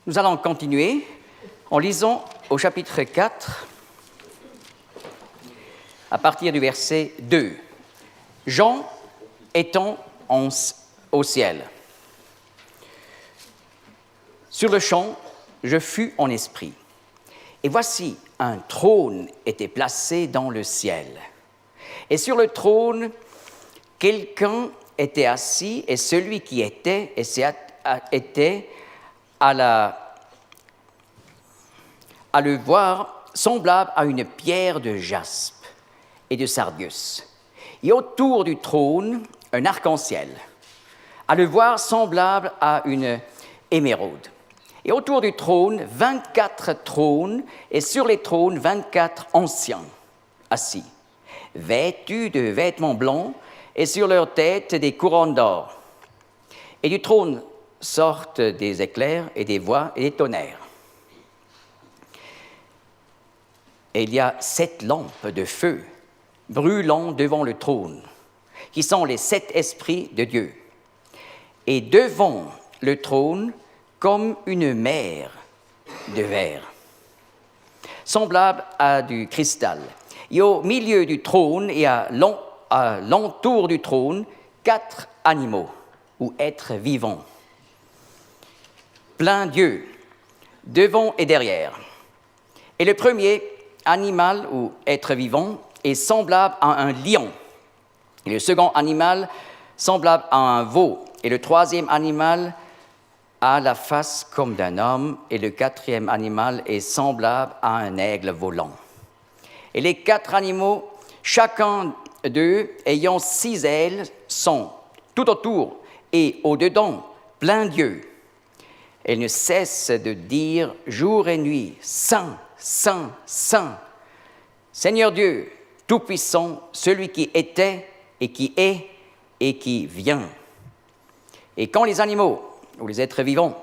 Nous allons continuer en lisant au chapitre 4, à partir du verset 2. Jean étant au ciel. Sur le champ, je fus en esprit. Et voici, un trône était placé dans le ciel. Et sur le trône, quelqu'un était assis, et celui qui était à le voir semblable à une pierre de jaspe et de sardius. Et autour du trône, un arc-en-ciel. À le voir semblable à une émeraude. Et autour du trône, 24 trônes, et sur les trônes, 24 anciens assis, vêtus de vêtements blancs, et sur leurs têtes des couronnes d'or. Et du trône sortent des éclairs et des voix et des tonnerres. Et il y a 7 lampes de feu brûlant devant le trône, qui sont les 7 esprits de Dieu. Et devant le trône, comme une mer de verre, semblable à du cristal. Et au milieu du trône et à l'entour du trône, 4 animaux ou êtres vivants, plein d'yeux, devant et derrière. Et le premier animal ou être vivant est semblable à un lion. Et le second animal semblable à un veau. Et le troisième animal a la face comme d'un homme. Et le quatrième animal est semblable à un aigle volant. Et les 4 animaux, chacun d'eux ayant 6 ailes, sont tout autour et au-dedans plein d'yeux. Elles ne cessent de dire jour et nuit, Saint, Saint, Saint, Seigneur Dieu, Tout-Puissant, celui qui était et qui est et qui vient. Et quand les animaux ou les êtres vivants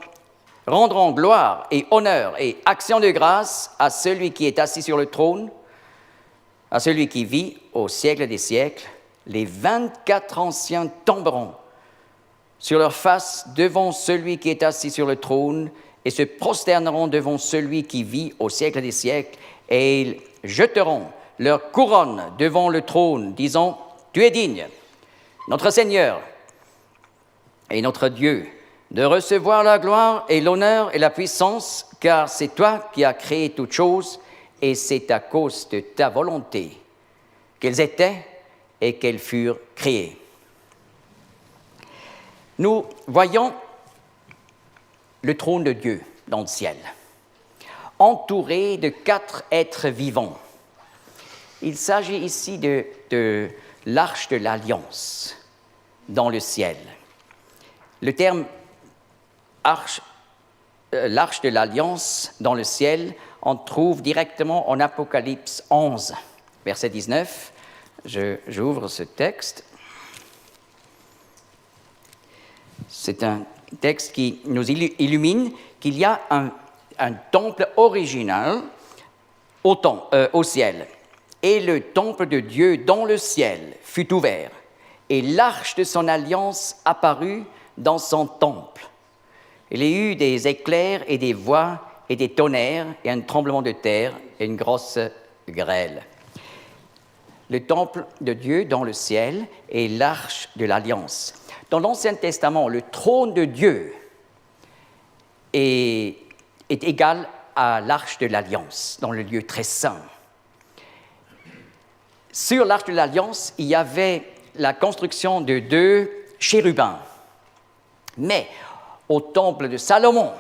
rendront gloire et honneur et action de grâce à celui qui est assis sur le trône, à celui qui vit au siècle des siècles, les 24 anciens tomberont sur leur face devant celui qui est assis sur le trône et se prosterneront devant celui qui vit au siècle des siècles, et ils jeteront leur couronne devant le trône, disant « Tu es digne, notre Seigneur et notre Dieu, de recevoir la gloire et l'honneur et la puissance, car c'est toi qui as créé toutes choses, et c'est à cause de ta volonté qu'elles étaient et qu'elles furent créées. » Nous voyons le trône de Dieu dans le ciel, entouré de 4 êtres vivants. Il s'agit ici de l'arche de l'Alliance dans le ciel. Le terme l'arche de l'Alliance dans le ciel, on trouve directement en Apocalypse 11, verset 19. J'ouvre ce texte. C'est un texte qui nous illumine qu'il y a un temple original au ciel. Et le temple de Dieu dans le ciel fut ouvert, et l'arche de son alliance apparut dans son temple. Il y eut des éclairs et des voix et des tonnerres et un tremblement de terre et une grosse grêle. Le temple de Dieu dans le ciel est l'arche de l'alliance. Dans l'Ancien Testament, le trône de Dieu est égal à l'arche de l'Alliance, dans le lieu très saint. Sur l'arche de l'Alliance, il y avait la construction de 2 chérubins. Mais au temple de Salomon,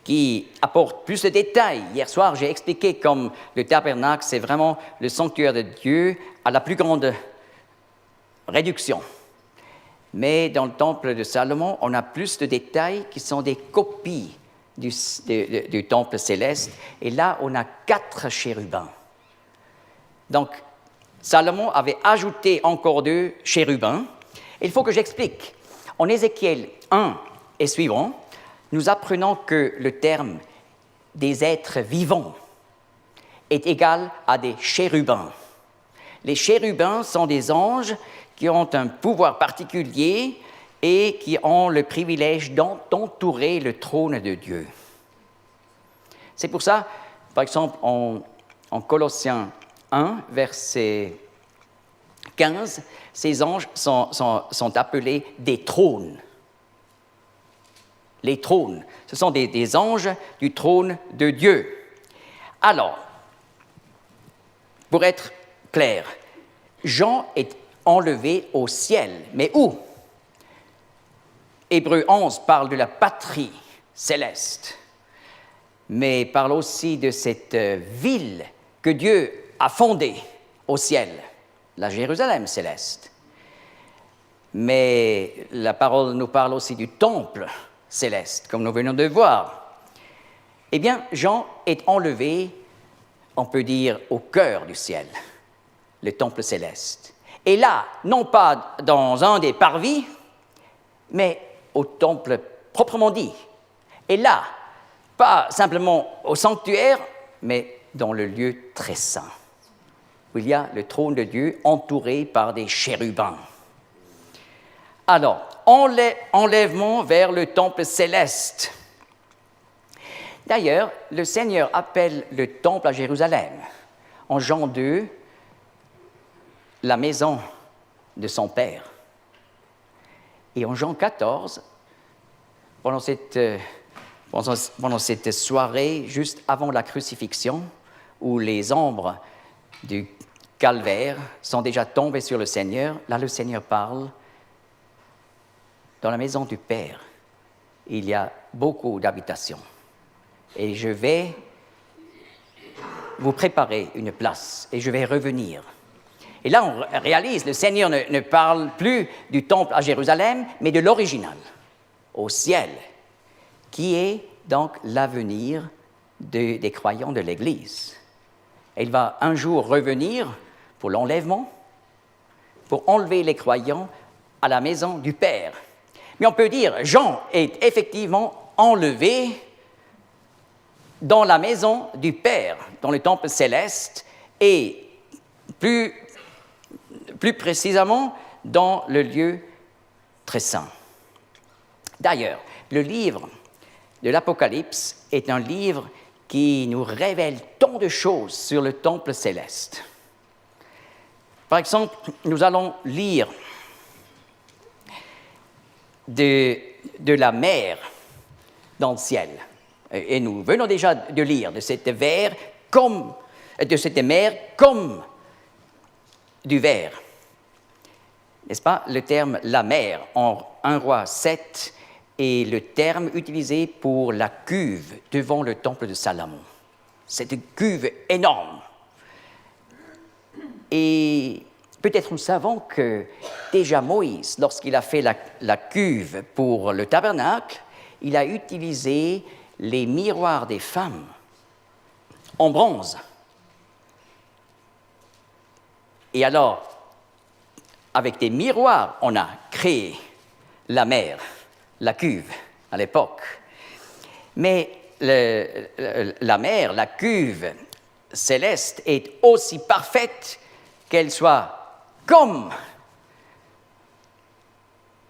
qui apporte plus de détails, hier soir j'ai expliqué comme le tabernacle, c'est vraiment le sanctuaire de Dieu à la plus grande réduction. Mais dans le temple de Salomon, on a plus de détails qui sont des copies du temple céleste. Et là, on a 4 chérubins. Donc, Salomon avait ajouté encore 2 chérubins. Il faut que j'explique. En Ézéchiel 1 et suivant, nous apprenons que le terme des êtres vivants est égal à des chérubins. Les chérubins sont des anges qui ont un pouvoir particulier et qui ont le privilège d'entourer le trône de Dieu. C'est pour ça, par exemple, en Colossiens 1, verset 15, ces anges sont appelés des trônes. Les trônes, ce sont des anges du trône de Dieu. Alors, pour être clair, Jean est enlevé au ciel. Mais où? Hébreux 11 parle de la patrie céleste, mais parle aussi de cette ville que Dieu a fondée au ciel, la Jérusalem céleste. Mais la parole nous parle aussi du temple céleste, comme nous venons de voir. Eh bien, Jean est enlevé, on peut dire, au cœur du ciel, le temple céleste. Et là, non pas dans un des parvis, mais au temple proprement dit. Et là, pas simplement au sanctuaire, mais dans le lieu très saint, où il y a le trône de Dieu entouré par des chérubins. Alors, enlèvement vers le temple céleste. D'ailleurs, le Seigneur appelle le temple à Jérusalem, en Jean 2, la maison de son Père. Et en Jean 14, pendant cette soirée, juste avant la crucifixion, où les ombres du calvaire sont déjà tombées sur le Seigneur, là le Seigneur parle, dans la maison du Père, il y a beaucoup d'habitations. Et je vais vous préparer une place, et je vais revenir. Et là, on réalise, le Seigneur ne parle plus du temple à Jérusalem, mais de l'original, au ciel, qui est donc l'avenir des croyants de l'Église. Et il va un jour revenir pour l'enlèvement, pour enlever les croyants à la maison du Père. Mais on peut dire, Jean est effectivement enlevé dans la maison du Père, dans le temple céleste, et plus précisément dans le lieu très saint. D'ailleurs, le livre de l'Apocalypse est un livre qui nous révèle tant de choses sur le temple céleste. Par exemple, nous allons lire de la mer dans le ciel. Et nous venons déjà de lire de cette mer comme du verre. N'est-ce pas? Le terme « la mer » en 1 Roi 7 est le terme utilisé pour la cuve devant le temple de Salomon. Cette cuve énorme. Et peut-être nous savons que déjà Moïse, lorsqu'il a fait la cuve pour le tabernacle, il a utilisé les miroirs des femmes en bronze. Et alors, avec des miroirs, on a créé la mer, la cuve à l'époque. Mais la mer, la cuve céleste est aussi parfaite qu'elle soit comme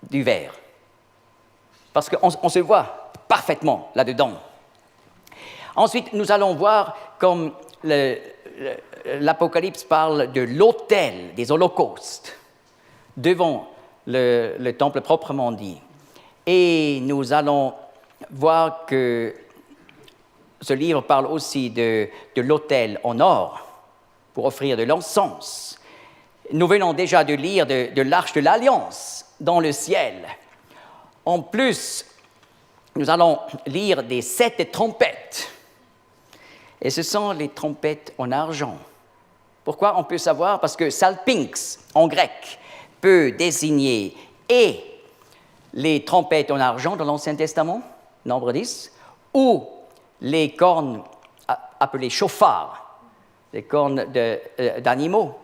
du verre. Parce qu'on se voit parfaitement là-dedans. Ensuite, nous allons voir comme l'Apocalypse parle de l'autel des holocaustes devant le temple proprement dit. Et nous allons voir que ce livre parle aussi de l'autel en or pour offrir de l'encens. Nous venons déjà de lire de l'Arche de l'Alliance dans le ciel. En plus, nous allons lire des 7 trompettes. Et ce sont les trompettes en argent. Pourquoi on peut savoir? Parce que salpinx, en grec, peut désigner et les trompettes en argent dans l'Ancien Testament, nombre 10, ou les cornes appelées chauffards, les cornes d'animaux.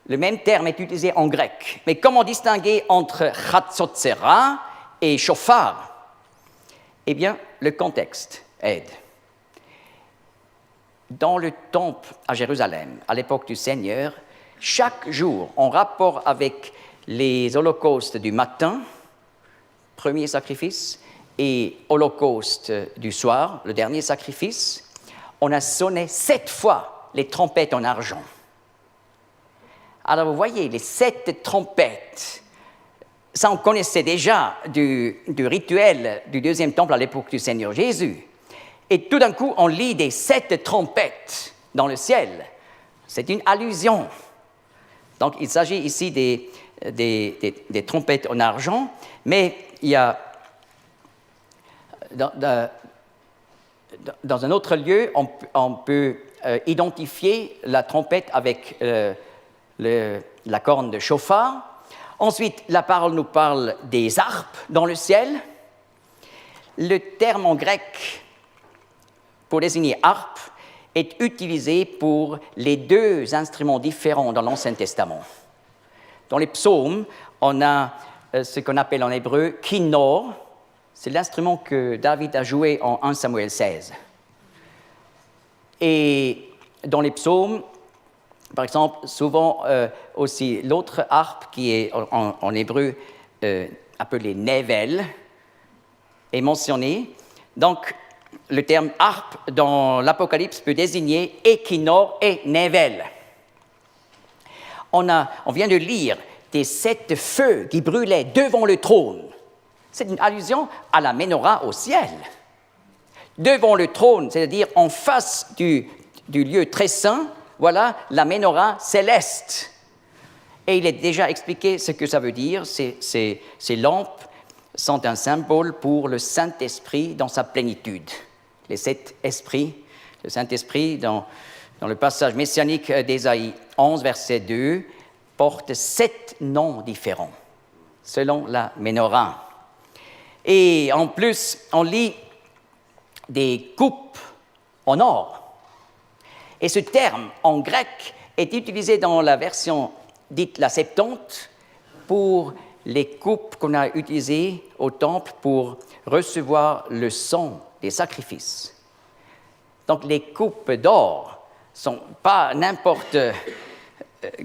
Le même terme est utilisé en grec. Mais comment distinguer entre chatzotzera et chauffard? Eh bien, le contexte aide. Dans le temple à Jérusalem, à l'époque du Seigneur, chaque jour, en rapport avec les holocaustes du matin, premier sacrifice, et holocauste du soir, le dernier sacrifice, on a sonné 7 fois les trompettes en argent. Alors vous voyez, les 7 trompettes, ça on connaissait déjà du rituel du deuxième temple à l'époque du Seigneur Jésus. Et tout d'un coup, on lit des 7 trompettes dans le ciel. C'est une allusion. Donc il s'agit ici des trompettes en argent, mais il y a dans un autre lieu, on peut identifier la trompette avec la corne de chauffard. Ensuite, la parole nous parle des harpes dans le ciel. Le terme en grec pour désigner harpe est utilisé pour les 2 instruments différents dans l'Ancien Testament. Dans les psaumes, on a ce qu'on appelle en hébreu kinnor. C'est l'instrument que David a joué en 1 Samuel 16. Et dans les psaumes, par exemple, souvent aussi l'autre harpe qui est en hébreu appelée nevel est mentionné. Donc, le terme harpe dans l'Apocalypse peut désigner et kinnor et nevel. On vient de lire des 7 feux qui brûlaient devant le trône. C'est une allusion à la menorah au ciel. Devant le trône, c'est-à-dire en face du lieu très saint, voilà la menorah céleste. Et il est déjà expliqué ce que ça veut dire. Ces lampes sont un symbole pour le Saint-Esprit dans sa plénitude. Les 7 esprits, le Saint-Esprit, dans le passage messianique d'Ésaïe 11, verset 2, porte 7 noms différents, selon la menorah. Et en plus, on lit des coupes en or. Et ce terme, en grec, est utilisé dans la version dite la Septante pour les coupes qu'on a utilisées au temple pour recevoir le sang des sacrifices. Donc les coupes d'or ne sont pas n'importe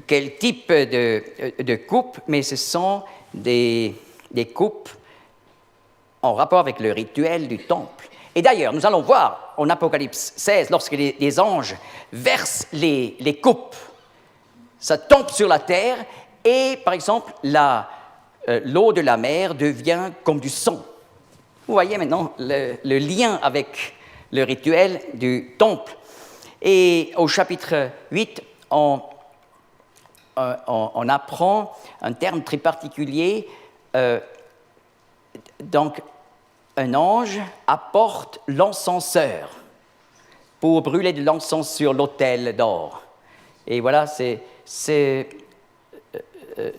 quel type de coupe, mais ce sont des coupes en rapport avec le rituel du temple. Et d'ailleurs, nous allons voir en Apocalypse 16, lorsque les anges versent les coupes, ça tombe sur la terre et, par exemple, l'eau de la mer devient comme du sang. Vous voyez maintenant le lien avec le rituel du temple. Et au chapitre 8, on apprend un terme très particulier. Donc, un ange apporte l'encenseur pour brûler de l'encens sur l'autel d'or. Et voilà, c'est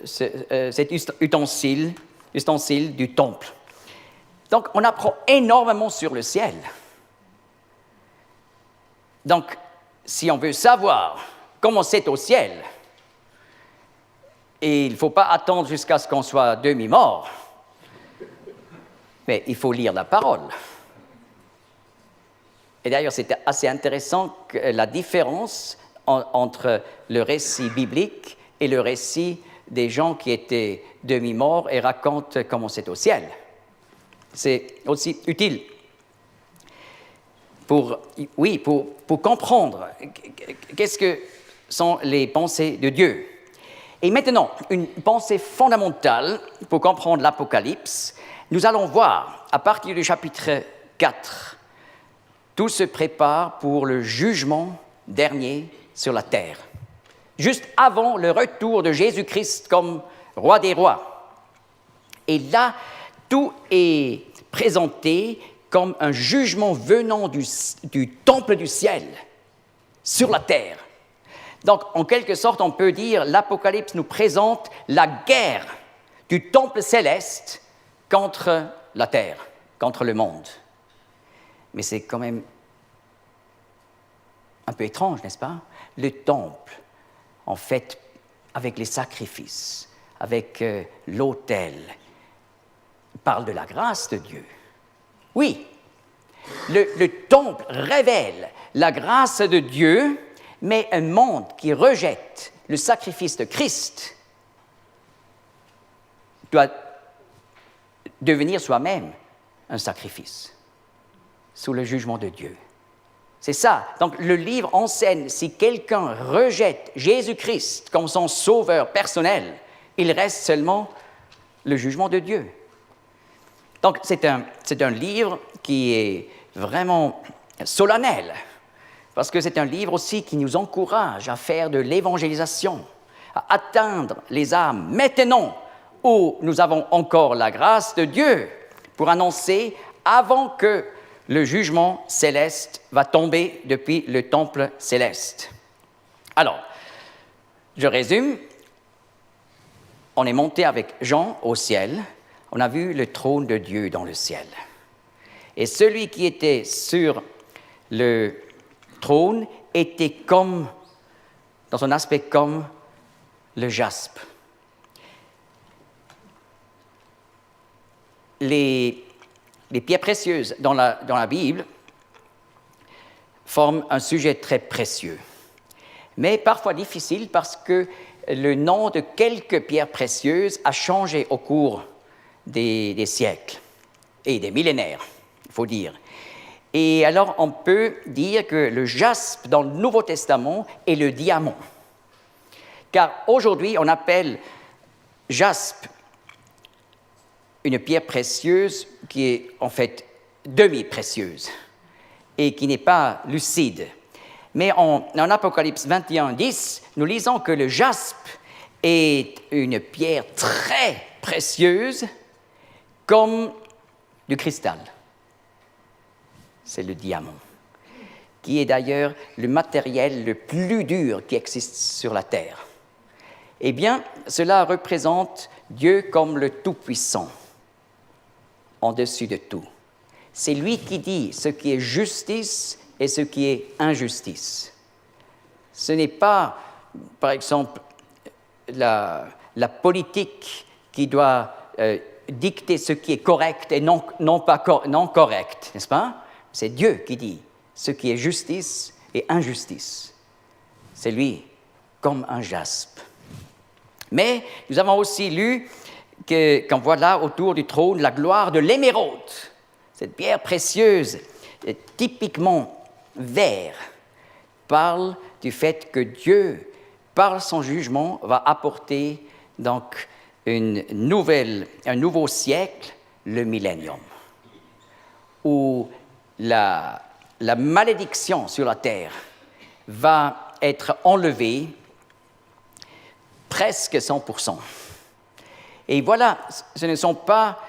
cet ustensile du temple. Donc, on apprend énormément sur le ciel. Donc, si on veut savoir comment c'est au ciel, et il ne faut pas attendre jusqu'à ce qu'on soit demi-mort, mais il faut lire la parole. Et d'ailleurs, c'est assez intéressant que la différence entre le récit biblique et le récit des gens qui étaient demi-morts et racontent comment c'est au ciel. C'est aussi utile pour comprendre qu'est-ce que sont les pensées de Dieu. Et maintenant, une pensée fondamentale pour comprendre l'Apocalypse. Nous allons voir, à partir du chapitre 4, tout se prépare pour le jugement dernier sur la terre, juste avant le retour de Jésus-Christ comme roi des rois. Et là, tout est présenté comme un jugement venant du temple du ciel sur la terre. Donc, en quelque sorte, on peut dire l'Apocalypse nous présente la guerre du temple céleste contre la terre, contre le monde. Mais c'est quand même un peu étrange, n'est-ce pas? Le temple, en fait, avec les sacrifices, avec l'autel, parle de la grâce de Dieu. Oui, le temple révèle la grâce de Dieu, mais un monde qui rejette le sacrifice de Christ doit devenir soi-même un sacrifice sous le jugement de Dieu. C'est ça. Donc le livre enseigne, si quelqu'un rejette Jésus-Christ comme son sauveur personnel, il reste seulement le jugement de Dieu. Donc c'est un livre qui est vraiment solennel, parce que c'est un livre aussi qui nous encourage à faire de l'évangélisation, à atteindre les âmes maintenant où nous avons encore la grâce de Dieu pour annoncer avant que le jugement céleste va tomber depuis le temple céleste. Alors, je résume. On est monté avec Jean au ciel. On a vu le trône de Dieu dans le ciel. Et celui qui était sur le trône était comme, dans son aspect comme le jaspe. Les pierres précieuses dans la Bible forment un sujet très précieux, mais parfois difficile parce que le nom de quelques pierres précieuses a changé au cours des siècles et des millénaires, il faut dire. Et alors on peut dire que le jaspe dans le Nouveau Testament est le diamant, car aujourd'hui on appelle jaspe une pierre précieuse qui est en fait demi-précieuse et qui n'est pas lucide. Mais en Apocalypse 21, 10, nous lisons que le jaspe est une pierre très précieuse comme du cristal. C'est le diamant, qui est d'ailleurs le matériel le plus dur qui existe sur la terre. Eh bien, cela représente Dieu comme le Tout-Puissant, en-dessus de tout. C'est lui qui dit ce qui est justice et ce qui est injustice. Ce n'est pas, par exemple, la politique qui doit dicter ce qui est correct et non correct, n'est-ce pas? C'est Dieu qui dit ce qui est justice et injustice. C'est lui comme un jaspe. Mais nous avons aussi lu qu'on voit là autour du trône la gloire de l'émeraude, cette pierre précieuse, typiquement vert, parle du fait que Dieu, par son jugement, va apporter donc un nouveau siècle, le millénium, où la malédiction sur la terre va être enlevée presque 100%. Et voilà, ce ne sont pas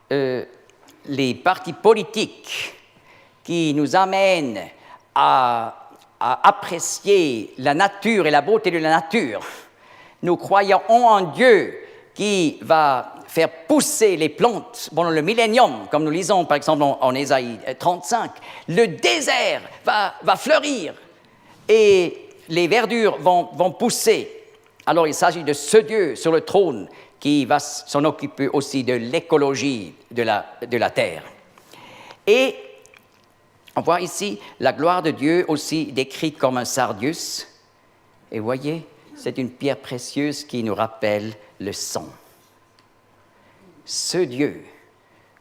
les partis politiques qui nous amènent à apprécier la nature et la beauté de la nature. Nous croyons en un Dieu qui va faire pousser les plantes pendant le millénium, comme nous lisons par exemple en Ésaïe 35. Le désert va fleurir et les verdures vont pousser. Alors il s'agit de ce Dieu sur le trône qui va s'en occuper aussi de l'écologie de la terre. Et on voit ici la gloire de Dieu aussi décrite comme un sardius. Et voyez, c'est une pierre précieuse qui nous rappelle le sang. Ce Dieu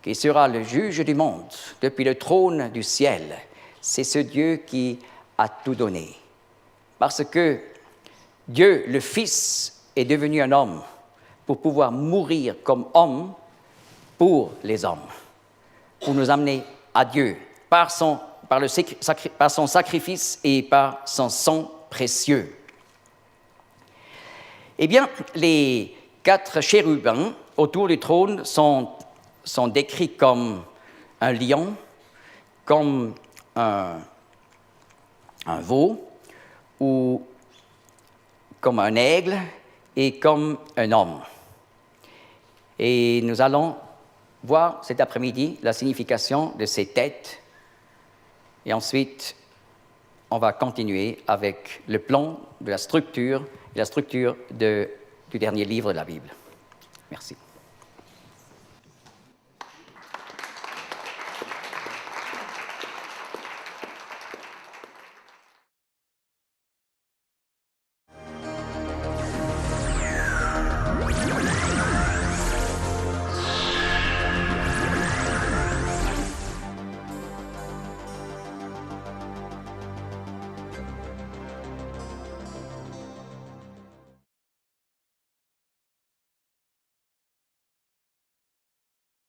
qui sera le juge du monde depuis le trône du ciel, c'est ce Dieu qui a tout donné. Parce que Dieu, le Fils, est devenu un homme pour pouvoir mourir comme homme pour les hommes, pour nous amener à Dieu par son sacrifice et par son sang précieux. Eh bien, les 4 chérubins autour du trône sont décrits comme un lion, comme un veau, ou comme un aigle et comme un homme. Et nous allons voir cet après-midi la signification de ces têtes. Et ensuite, on va continuer avec le plan de la structure et la structure du dernier livre de la Bible. Merci.